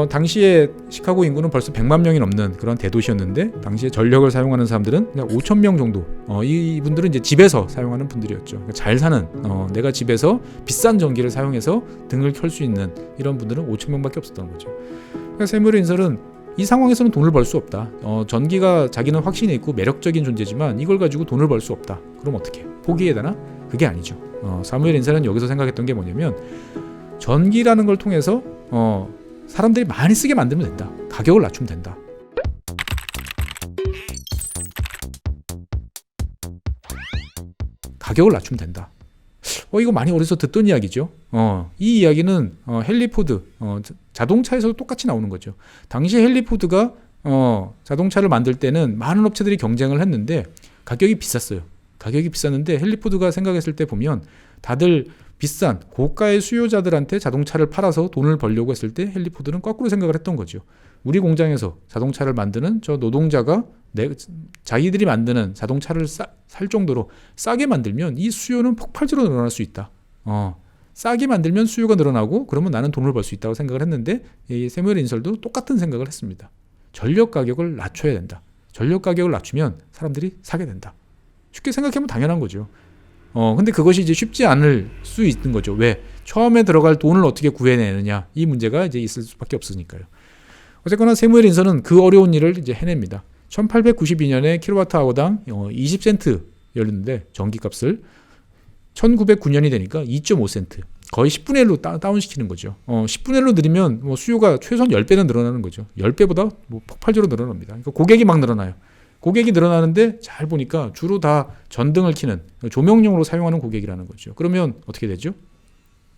당시에 시카고 인구는 벌써 100만 명이 넘는 그런 대도시였는데 당시에 전력을 사용하는 사람들은 그냥 5천 명 정도. 이분들은 이제 집에서 사용하는 분들이었죠. 그러니까 잘 사는 내가 집에서 비싼 전기를 사용해서 등을 켤 수 있는 이런 분들은 5천 명밖에 없었던 거죠. 그러니까 세무엘 인설은 이 상황에서는 돈을 벌 수 없다. 전기가 자기는 확신이 있고 매력적인 존재지만 이걸 가지고 돈을 벌 수 없다. 그럼 어떻게? 포기해야 되나? 그게 아니죠. 사무엘 인설은 여기서 생각했던 게 뭐냐면 전기라는 걸 통해서 사람들이 많이 쓰게 만들면 된다. 가격을 낮추면 된다. 가격을 낮추면 된다. 이거 많이 어디서 듣던 이야기죠. 이 이야기는 헨리 포드 자동차에서도 똑같이 나오는 거죠. 당시 헨리 포드가 자동차를 만들 때는 많은 업체들이 경쟁을 했는데 가격이 비쌌어요. 가격이 비쌌는데 헨리 포드가 생각했을 때 보면 다들 비싼 고가의 수요자들한테 자동차를 팔아서 돈을 벌려고 했을 때 헨리 포드는 거꾸로 생각을 했던 거죠. 우리 공장에서 자동차를 만드는 저 노동자가 자기들이 만드는 자동차를 살 정도로 싸게 만들면 이 수요는 폭발적으로 늘어날 수 있다. 싸게 만들면 수요가 늘어나고 그러면 나는 돈을 벌 수 있다고 생각을 했는데 이 세무엘 인설도 똑같은 생각을 했습니다. 전력 가격을 낮춰야 된다. 전력 가격을 낮추면 사람들이 사게 된다. 쉽게 생각하면 당연한 거죠. 근데 그것이 이제 쉽지 않을 수 있는 거죠. 왜? 처음에 들어갈 돈을 어떻게 구해내느냐. 이 문제가 이제 있을 수밖에 없으니까요. 어쨌거나 세무엘 인설은 그 어려운 일을 이제 해냅니다. 1892년에 킬로와트아워당 20센트였는데 전기값을 1909년이 되니까 2.5센트. 거의 10분의 1로 다운시키는 거죠. 10분의 1로 늘리면 수요가 최소한 10배는 늘어나는 거죠. 10배보다 폭발적으로 늘어납니다. 그러니까 고객이 막 늘어나요. 고객이 늘어나는데 잘 보니까 주로 다 전등을 켜는 조명용으로 사용하는 고객이라는 거죠. 그러면 어떻게 되죠?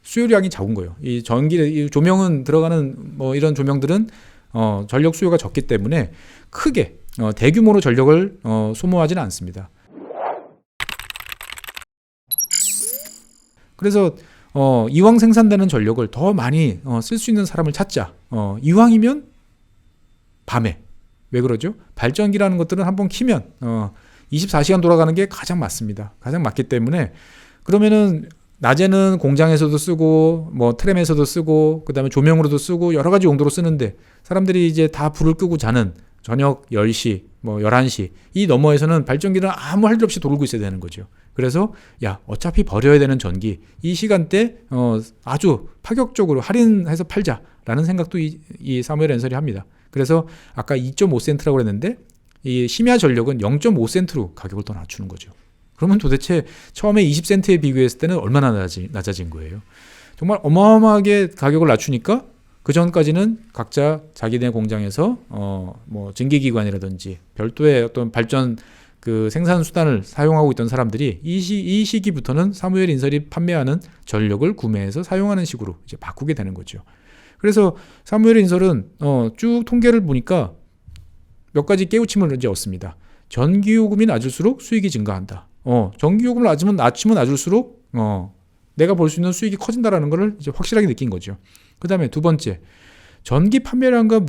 수요량이 적은 거예요. 이 조명은 들어가는 이런 조명들은 전력 수요가 적기 때문에 크게 대규모로 전력을 소모하지는 않습니다. 그래서 이왕 생산되는 전력을 더 많이 쓸 수 있는 사람을 찾자. 이왕이면 밤에. 왜 그러죠? 발전기라는 것들은 한번 키면 24시간 돌아가는 게 가장 맞습니다. 가장 맞기 때문에 그러면은 낮에는 공장에서도 쓰고 트램에서도 쓰고 그다음에 조명으로도 쓰고 여러 가지 용도로 쓰는데 사람들이 이제 다 불을 끄고 자는 저녁 10시, 11시 이 너머에서는 발전기는 아무 할 일 없이 돌고 있어야 되는 거죠. 그래서 어차피 버려야 되는 전기 이 시간대 아주 파격적으로 할인해서 팔자라는 생각도 이 사무엘 인설이 합니다. 그래서 아까 2.5센트라고 했는데 이 심야 전력은 0.5센트로 가격을 더 낮추는 거죠. 그러면 도대체 처음에 20센트에 비교했을 때는 얼마나 낮아진 거예요. 정말 어마어마하게 가격을 낮추니까 그 전까지는 각자 자기네 공장에서 증기기관이라든지 별도의 어떤 발전 그 생산 수단을 사용하고 있던 사람들이 이 시기부터는 사무엘 인설이 판매하는 전력을 구매해서 사용하는 식으로 이제 바꾸게 되는 거죠. 그래서 사무엘 인설은 쭉 통계를 보니까 몇 가지 깨우침을 이제 얻습니다. 전기요금이 낮을수록 수익이 증가한다. 전기요금을 낮추면 낮을수록 내가 볼 수 있는 수익이 커진다라는 것을 이제 확실하게 느낀 거죠. 그 다음에 두 번째, 전기 판매량과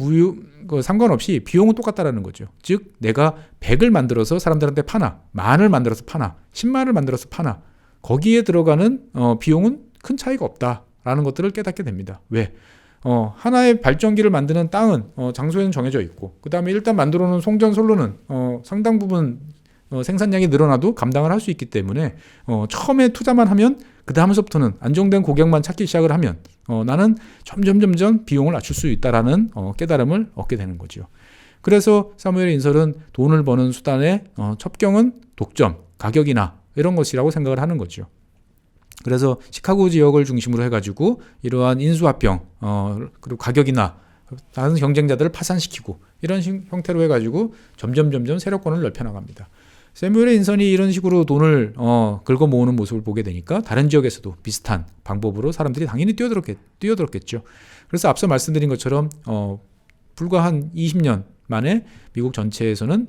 상관없이 비용은 똑같다라는 거죠. 즉 내가 100을 만들어서 사람들한테 파나, 10,000을 만들어서 파나, 100,000을 만들어서 파나 거기에 들어가는 비용은 큰 차이가 없다라는 것들을 깨닫게 됩니다. 왜? 하나의 발전기를 만드는 땅은 장소에는 정해져 있고 그 다음에 일단 만들어 놓은 송전솔로는 상당 부분 생산량이 늘어나도 감당을 할 수 있기 때문에 처음에 투자만 하면 그 다음서부터는 안정된 고객만 찾기 시작을 하면 나는 점점 비용을 낮출 수 있다라는 깨달음을 얻게 되는 거죠. 그래서 사무엘 인설은 돈을 버는 수단의 첩경은 독점, 가격이나 이런 것이라고 생각을 하는 거죠. 그래서 시카고 지역을 중심으로 해가지고 이러한 인수합병 그리고 가격이나 다른 경쟁자들을 파산시키고 이런 형태로 해가지고 점점 세력권을 넓혀나갑니다. 세무엘 인설이 이런 식으로 돈을 긁어 모으는 모습을 보게 되니까 다른 지역에서도 비슷한 방법으로 사람들이 당연히 뛰어들었겠죠. 그래서 앞서 말씀드린 것처럼 불과 한 20년 만에 미국 전체에서는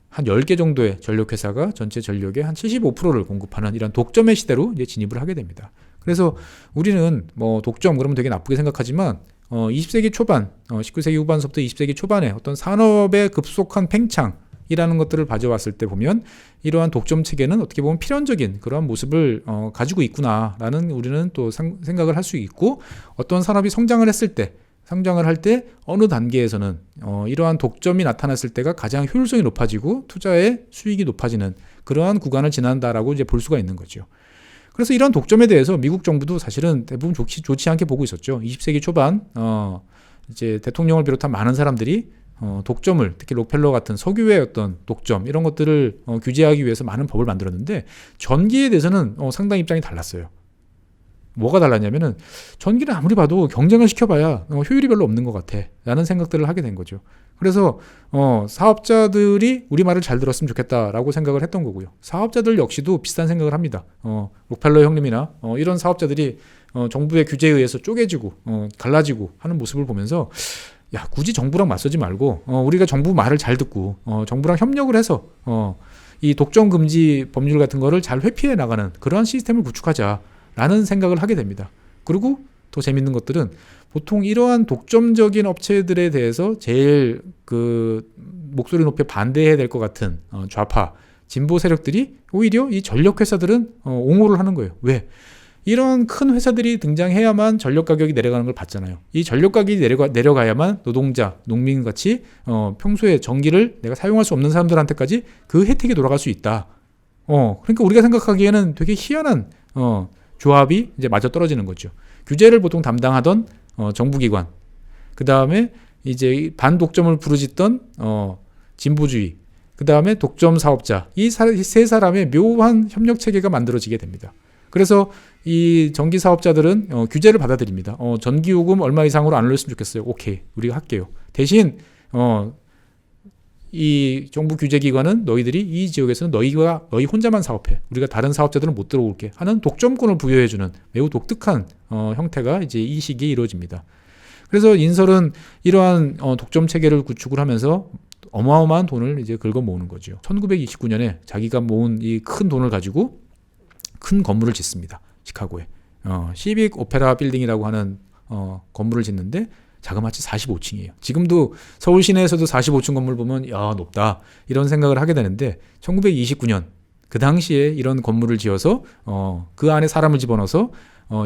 한 10개 정도의 전력회사가 전체 전력의 한 75%를 공급하는 이런 독점의 시대로 이제 진입을 하게 됩니다. 그래서 우리는 독점 그러면 되게 나쁘게 생각하지만 20세기 초반, 19세기 후반서부터 20세기 초반에 어떤 산업의 급속한 팽창이라는 것들을 가져왔을 때 보면 이러한 독점 체계는 어떻게 보면 필연적인 그러한 모습을 가지고 있구나라는 우리는 또 생각을 할 수 있고 어떤 산업이 성장을 했을 때 성장을 할 때 어느 단계에서는 이러한 독점이 나타났을 때가 가장 효율성이 높아지고 투자의 수익이 높아지는 그러한 구간을 지난다라고 이제 볼 수가 있는 거죠. 그래서 이런 독점에 대해서 미국 정부도 사실은 대부분 좋지 않게 보고 있었죠. 20세기 초반 이제 대통령을 비롯한 많은 사람들이 독점을, 특히 록펠러 같은 석유의 어떤 독점 이런 것들을 규제하기 위해서 많은 법을 만들었는데 전기에 대해서는 상당히 입장이 달랐어요. 뭐가 달랐냐면은 전기는 아무리 봐도 경쟁을 시켜봐야 효율이 별로 없는 것 같아 라는 생각들을 하게 된 거죠. 그래서 사업자들이 우리 말을 잘 들었으면 좋겠다라고 생각을 했던 거고요. 사업자들 역시도 비슷한 생각을 합니다. 록펠러 형님이나 이런 사업자들이 정부의 규제에 의해서 쪼개지고 갈라지고 하는 모습을 보면서 야, 굳이 정부랑 맞서지 말고 우리가 정부 말을 잘 듣고 정부랑 협력을 해서 이 독점 금지 법률 같은 거를 잘 회피해 나가는 그러한 시스템을 구축하자라는 생각을 하게 됩니다. 그리고 더 재밌는 것들은 보통 이러한 독점적인 업체들에 대해서 제일 그 목소리 높여 반대해야 될 것 같은 좌파 진보 세력들이 오히려 이 전력 회사들은 옹호를 하는 거예요. 왜? 이런 큰 회사들이 등장해야만 전력 가격이 내려가는 걸 봤잖아요. 이 전력 가격이 내려가야만 노동자, 농민같이 평소에 전기를 내가 사용할 수 없는 사람들한테까지 그 혜택이 돌아갈 수 있다. 그러니까 우리가 생각하기에는 되게 희한한 조합이 이제 맞아 떨어지는 거죠. 규제를 보통 담당하던 정부기관, 그 다음에 이제 반독점을 부르짖던 진보주의, 그 다음에 독점 사업자, 이 세 사람의 묘한 협력 체계가 만들어지게 됩니다. 그래서 이 전기 사업자들은 규제를 받아들입니다. 전기요금 얼마 이상으로 안 올렸으면 좋겠어요. 오케이, 우리가 할게요. 대신 이 정부 규제기관은 너희들이 이 지역에서는 너희 혼자만 사업해. 우리가 다른 사업자들은 못 들어올게 하는 독점권을 부여해주는 매우 독특한 형태가 이제 이 시기에 이루어집니다. 그래서 인설은 이러한 독점 체계를 구축을 하면서 어마어마한 돈을 이제 긁어 모으는 거죠. 1929년에 자기가 모은 이 큰 돈을 가지고 큰 건물을 짓습니다. 시카고에. 시빅 오페라 빌딩이라고 하는 건물을 짓는데 자그마치 45층이에요. 지금도 서울 시내에서도 45층 건물 보면 야, 높다. 이런 생각을 하게 되는데 1929년 그 당시에 이런 건물을 지어서 그 안에 사람을 집어넣어서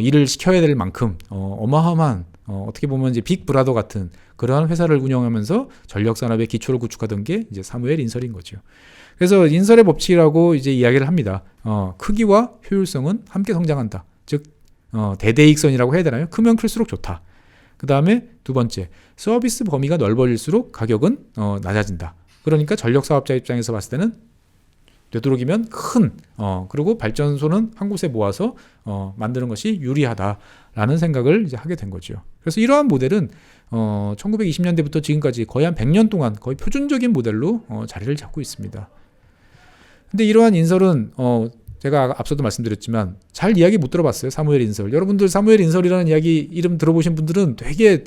일을 시켜야 될 만큼 어마어마한 어떻게 보면 이제 빅브라더 같은 그러한 회사를 운영하면서 전력 산업의 기초를 구축하던 게 이제 사무엘 인설인 거죠. 그래서 인설의 법칙이라고 이제 이야기를 합니다. 크기와 효율성은 함께 성장한다. 즉 대대익선이라고 해야 되나요? 크면 클수록 좋다. 그 다음에 두 번째, 서비스 범위가 넓어질수록 가격은 낮아진다. 그러니까 전력 사업자 입장에서 봤을 때는 되도록이면 큰 그리고 발전소는 한 곳에 모아서 만드는 것이 유리하다라는 생각을 이제 하게 된 거죠. 그래서 이러한 모델은 1920년대부터 지금까지 거의 한 100년 동안 거의 표준적인 모델로 자리를 잡고 있습니다. 근데 이러한 인설은 제가 앞서도 말씀드렸지만 잘 이야기 못 들어봤어요. 사무엘 인설. 여러분들 사무엘 인설이라는 이야기 이름 들어보신 분들은 되게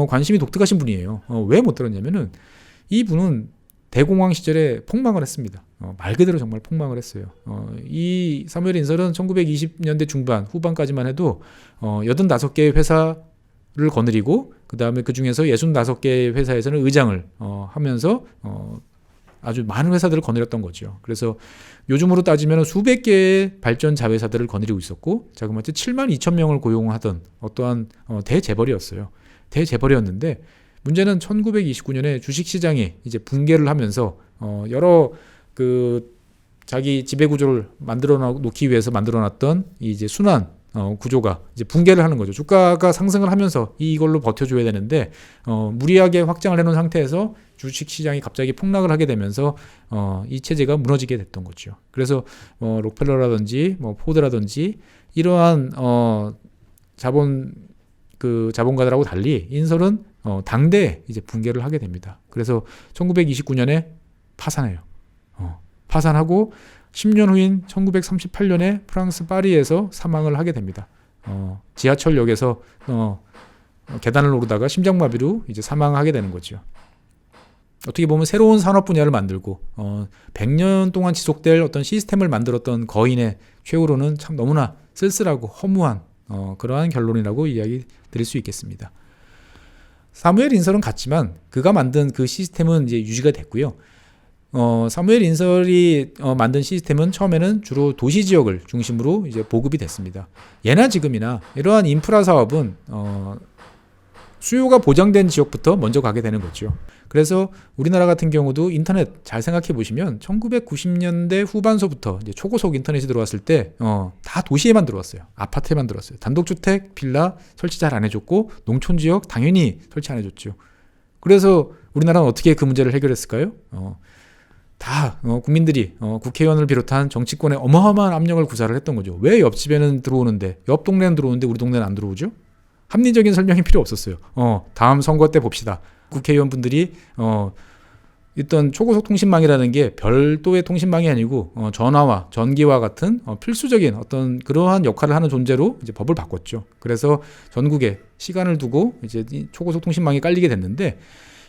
관심이 독특하신 분이에요. 왜 못 들었냐면은 이분은 대공황 시절에 폭망을 했습니다. 말 그대로 정말 폭망을 했어요. 이 사무엘 인설은 1920년대 중반 후반까지만 해도 85개의 회사를 거느리고 그 다음에 그 중에서 65개의 회사에서는 의장을 하면서 아주 많은 회사들을 거느렸던 거죠. 그래서 요즘으로 따지면 수백 개의 발전 자회사들을 거느리고 있었고 자그마치 7만 2천 명을 고용하던 어떠한 대재벌이었어요. 대재벌이었는데 문제는 1929년에 주식시장이 이제 붕괴를 하면서 여러 그 자기 지배 구조를 만들어 놓기 위해서 만들어 놨던 이제 순환 구조가 이제 붕괴를 하는 거죠. 주가가 상승을 하면서 이걸로 버텨줘야 되는데 무리하게 확장을 해놓은 상태에서 주식시장이 갑자기 폭락을 하게 되면서 이 체제가 무너지게 됐던 거죠. 그래서 록펠러라든지 포드라든지 이러한 자본가들하고 달리 인설은 당대에 이제 붕괴를 하게 됩니다. 그래서 1929년에 파산해요. 파산하고 10년 후인 1938년에 프랑스 파리에서 사망을 하게 됩니다. 지하철역에서 계단을 오르다가 심장마비로 이제 사망하게 되는 거죠. 어떻게 보면 새로운 산업 분야를 만들고 100년 동안 지속될 어떤 시스템을 만들었던 거인의 최후로는 참 너무나 쓸쓸하고 허무한 그러한 결론이라고 이야기 드릴 수 있겠습니다. 사무엘 인설은 같지만 그가 만든 그 시스템은 이제 유지가 됐고요. 사무엘 인설이 만든 시스템은 처음에는 주로 도시 지역을 중심으로 이제 보급이 됐습니다. 예나 지금이나 이러한 인프라 사업은 수요가 보장된 지역부터 먼저 가게 되는 거죠. 그래서 우리나라 같은 경우도 인터넷 잘 생각해 보시면 1990년대 후반서부터 이제 초고속 인터넷이 들어왔을 때 다 도시에만 들어왔어요. 아파트에만 들어왔어요. 단독주택, 빌라 설치 잘 안 해줬고 농촌 지역 당연히 설치 안 해줬죠. 그래서 우리나라는 어떻게 그 문제를 해결했을까요? 다 국민들이 국회의원을 비롯한 정치권에 어마어마한 압력을 구사를 했던 거죠. 왜 옆집에는 들어오는데 옆 동네는 들어오는데 우리 동네는 안 들어오죠? 합리적인 설명이 필요 없었어요. 다음 선거 때 봅시다. 국회의원분들이 있던 초고속 통신망이라는 게 별도의 통신망이 아니고 전화와 전기와 같은 필수적인 어떤 그러한 역할을 하는 존재로 이제 법을 바꿨죠. 그래서 전국에 시간을 두고 이제 초고속 통신망이 깔리게 됐는데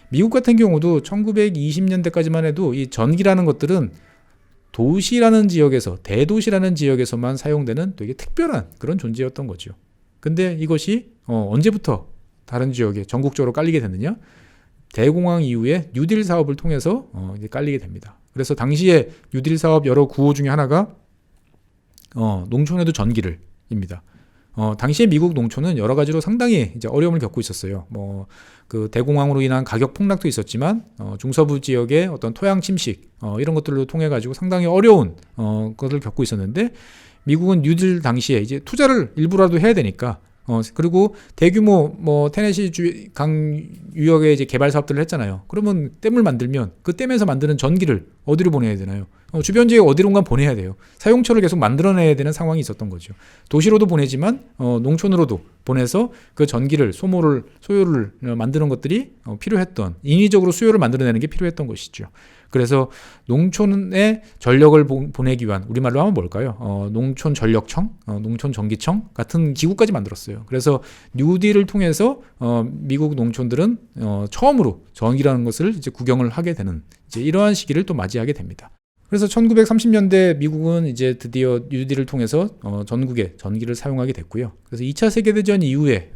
미국 같은 경우도 1920년대까지만 해도 이 전기라는 것들은 도시라는 지역에서 대도시라는 지역에서만 사용되는 되게 특별한 그런 존재였던 거죠. 근데 이것이 언제부터 다른 지역에 전국적으로 깔리게 됐느냐? 대공황 이후에 뉴딜 사업을 통해서 이제 깔리게 됩니다. 그래서 당시에 뉴딜 사업 여러 구호 중에 하나가 농촌에도 전기를입니다. 당시에 미국 농촌은 여러 가지로 상당히 이제 어려움을 겪고 있었어요. 그 대공황으로 인한 가격 폭락도 있었지만 중서부 지역의 어떤 토양 침식 이런 것들로 통해 가지고 상당히 어려운 것을 겪고 있었는데 미국은 뉴딜 당시에 이제 투자를 일부라도 해야 되니까 그리고 대규모 테네시 강 유역의 이제 개발 사업들을 했잖아요. 그러면 댐을 만들면 그 댐에서 만드는 전기를 어디로 보내야 되나요? 주변 지역 어디론가 보내야 돼요. 사용처를 계속 만들어내야 되는 상황이 있었던 거죠. 도시로도 보내지만 농촌으로도 보내서 그 전기를 소요를 만드는 것들이 필요했던 인위적으로 수요를 만들어내는 게 필요했던 것이죠. 그래서 농촌에 전력을 보내기 위한 우리말로 하면 뭘까요? 농촌 전력청, 농촌 전기청 같은 기구까지 만들었어요. 그래서 뉴딜을 통해서 미국 농촌들은 처음으로 전기라는 것을 이제 구경을 하게 되는 이제 이러한 시기를 또 맞이하게 됩니다. 그래서 1930년대 미국은 이제 드디어 뉴딜을 통해서 전국에 전기를 사용하게 됐고요. 그래서 2차 세계대전 이후에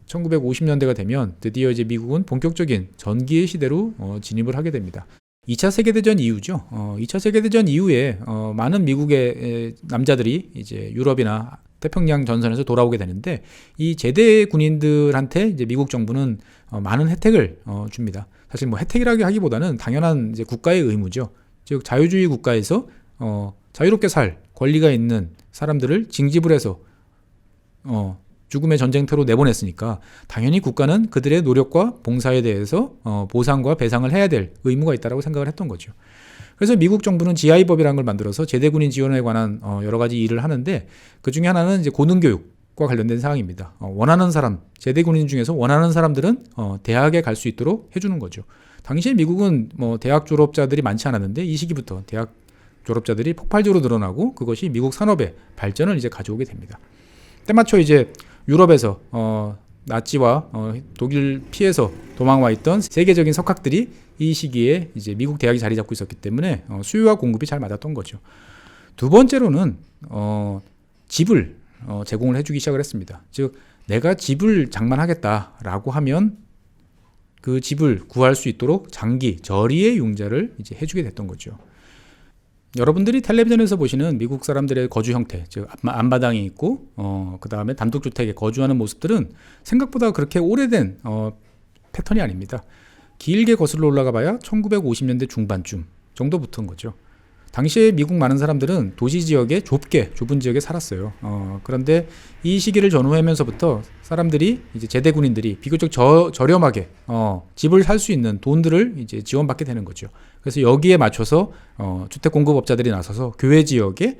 1950년대가 되면 드디어 이제 미국은 본격적인 전기의 시대로 진입을 하게 됩니다. 2차 세계대전 이후죠. 2차 세계대전 이후에 많은 미국의 남자들이 이제 유럽이나 태평양 전선에서 돌아오게 되는데 이 제대 군인들한테 이제 미국 정부는 많은 혜택을 줍니다. 사실 혜택이라고 하기보다는 당연한 이제 국가의 의무죠. 즉 자유주의 국가에서 자유롭게 살 권리가 있는 사람들을 징집을 해서 죽음의 전쟁터로 내보냈으니까 당연히 국가는 그들의 노력과 봉사에 대해서 보상과 배상을 해야 될 의무가 있다고 생각을 했던 거죠. 그래서 미국 정부는 GI법이라는 걸 만들어서 제대군인 지원에 관한 여러 가지 일을 하는데 그 중에 하나는 이제 고등교육과 관련된 사항입니다. 원하는 사람, 제대군인 중에서 원하는 사람들은 대학에 갈 수 있도록 해주는 거죠. 당시에 미국은 대학 졸업자들이 많지 않았는데 이 시기부터 대학 졸업자들이 폭발적으로 늘어나고 그것이 미국 산업의 발전을 이제 가져오게 됩니다. 때마쳐 이제 유럽에서 나치와 독일 피해서 도망와 있던 세계적인 석학들이 이 시기에 이제 미국 대학이 자리 잡고 있었기 때문에 수요와 공급이 잘 맞았던 거죠. 두 번째로는 집을 제공을 해주기 시작을 했습니다. 즉 내가 집을 장만하겠다라고 하면 그 집을 구할 수 있도록 장기 저리의 융자를 이제 해주게 됐던 거죠. 여러분들이 텔레비전에서 보시는 미국 사람들의 거주 형태, 즉 앞마당이 있고 그 다음에 단독주택에 거주하는 모습들은 생각보다 그렇게 오래된 패턴이 아닙니다. 길게 거슬러 올라가 봐야 1950년대 중반쯤 정도부터인 거죠. 당시에 미국 많은 사람들은 도시 지역에 좁은 지역에 살았어요. 그런데 이 시기를 전후하면서부터 사람들이 이제 제대 군인들이 비교적 저렴하게 집을 살 수 있는 돈들을 이제 지원받게 되는 거죠. 그래서 여기에 맞춰서 주택 공급업자들이 나서서 교외 지역에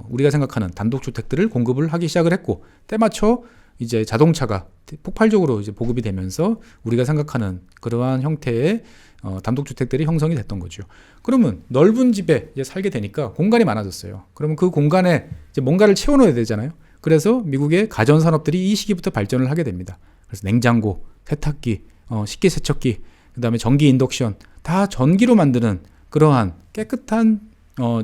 우리가 생각하는 단독주택들을 공급을 하기 시작을 했고 때맞춰 이제 자동차가 폭발적으로 이제 보급이 되면서 우리가 생각하는 그러한 형태의 단독주택들이 형성이 됐던 거죠. 그러면 넓은 집에 이제 살게 되니까 공간이 많아졌어요. 그러면 그 공간에 이제 뭔가를 채워넣어야 되잖아요. 그래서 미국의 가전산업들이 이 시기부터 발전을 하게 됩니다. 그래서 냉장고, 세탁기, 식기세척기, 그 다음에 전기 인덕션 다 전기로 만드는 그러한 깨끗한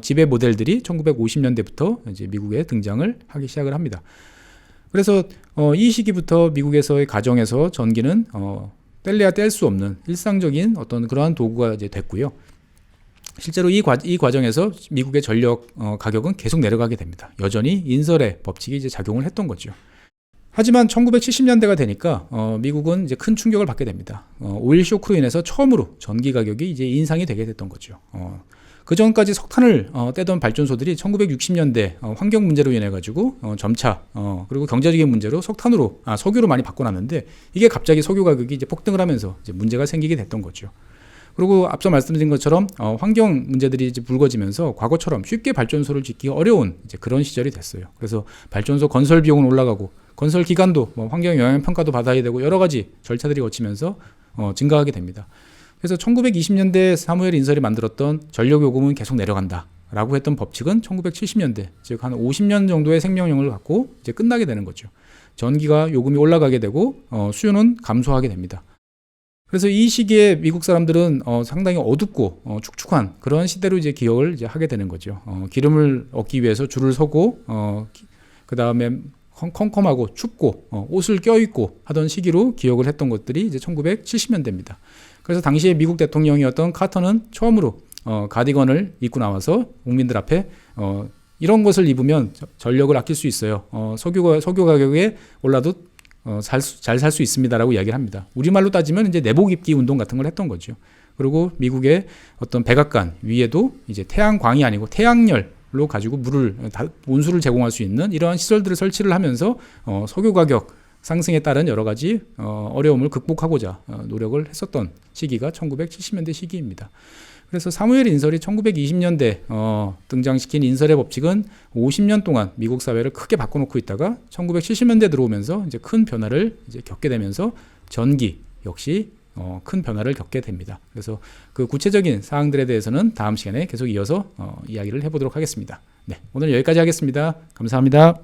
집의 모델들이 1950년대부터 이제 미국에 등장을 하기 시작을 합니다. 그래서 이 시기부터 미국에서의 가정에서 전기는 뗄래야 뗄 수 없는 일상적인 어떤 그러한 도구가 이제 됐고요. 실제로 이 과정에서 미국의 전력 가격은 계속 내려가게 됩니다. 여전히 인설의 법칙이 이제 작용을 했던 거죠. 하지만 1970년대가 되니까 미국은 이제 큰 충격을 받게 됩니다. 오일 쇼크로 인해서 처음으로 전기 가격이 이제 인상이 되게 됐던 거죠. 그 전까지 석탄을 떼던 발전소들이 1960년대 환경 문제로 인해 가지고 점차 그리고 경제적인 문제로 석유로 많이 바꿔놨는데 이게 갑자기 석유 가격이 이제 폭등을 하면서 이제 문제가 생기게 됐던 거죠. 그리고 앞서 말씀드린 것처럼 환경 문제들이 이제 불거지면서 과거처럼 쉽게 발전소를 짓기 어려운 이제 그런 시절이 됐어요. 그래서 발전소 건설 비용은 올라가고 건설 기간도 환경 영향 평가도 받아야 되고 여러 가지 절차들이 거치면서 증가하게 됩니다. 그래서 1920년대 사무엘 인설이 만들었던 전력 요금은 계속 내려간다라고 했던 법칙은 1970년대 즉 한 50년 정도의 생명력을 갖고 이제 끝나게 되는 거죠. 전기가 요금이 올라가게 되고 수요는 감소하게 됩니다. 그래서 이 시기에 미국 사람들은 상당히 어둡고 축축한 그런 시대로 이제 기억을 이제 하게 되는 거죠. 기름을 얻기 위해서 줄을 서고 그 다음에 컴컴하고 춥고 옷을 껴입고 하던 시기로 기억을 했던 것들이 이제 1970년대입니다. 그래서 당시에 미국 대통령이었던 카터는 처음으로 가디건을 입고 나와서 국민들 앞에 이런 것을 입으면 전력을 아낄 수 있어요. 석유 가격에 올라도 잘 살 수 있습니다라고 이야기를 합니다. 우리말로 따지면 이제 내복 입기 운동 같은 걸 했던 거죠. 그리고 미국의 어떤 백악관 위에도 이제 태양광이 아니고 태양열로 가지고 온수를 제공할 수 있는 이러한 시설들을 설치를 하면서 석유 가격 상승에 따른 여러 가지 어려움을 극복하고자 노력을 했었던 시기가 1970년대 시기입니다. 그래서 사무엘 인설이 1920년대 등장시킨 인설의 법칙은 50년 동안 미국 사회를 크게 바꿔놓고 있다가 1970년대 들어오면서 이제 큰 변화를 이제 겪게 되면서 전기 역시 큰 변화를 겪게 됩니다. 그래서 그 구체적인 사항들에 대해서는 다음 시간에 계속 이어서 이야기를 해보도록 하겠습니다. 네, 오늘 여기까지 하겠습니다. 감사합니다.